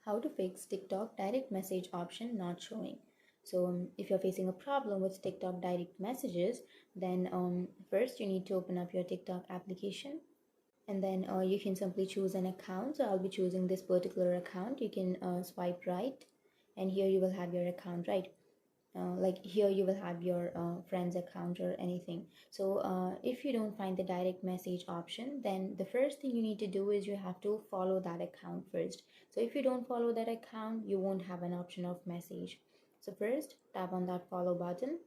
How to fix TikTok direct message option not showing. So if you're facing a problem with TikTok direct messages, then first you need to open up your TikTok application, and then you can simply choose an account. So I'll be choosing this particular account. You can swipe right, and here you will have your account, right? Like here you will have your friend's account or anything. So if you don't find the direct message option, then the first thing you need to do is you have to follow that account first. So if you don't follow that account, you won't have an option of message. So first tap on that follow button,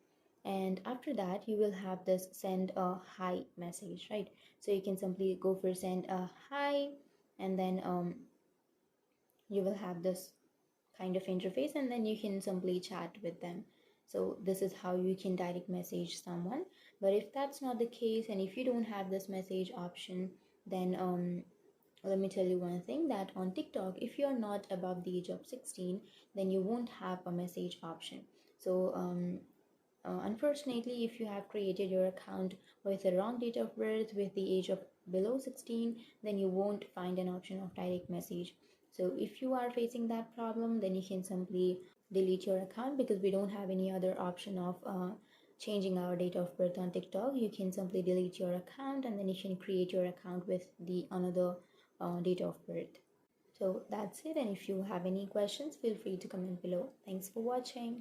and after that you will have this send a hi message, right? So you can simply go for send a hi, and then you will have this kind of interface, and then you can simply chat with them. So this is how you can direct message someone. But if that's not the case, and if you don't have this message option, then let me tell you one thing, that on TikTok, if you're not above the age of 16, then you won't have a message option. So unfortunately, if you have created your account with the wrong date of birth, with the age of below 16, then you won't find an option of direct message. So if you are facing that problem, then you can simply delete your account, because we don't have any other option of changing our date of birth on TikTok. You can simply delete your account, and then you can create your account with the another date of birth. So that's it, and if you have any questions, feel free to comment below. Thanks for watching.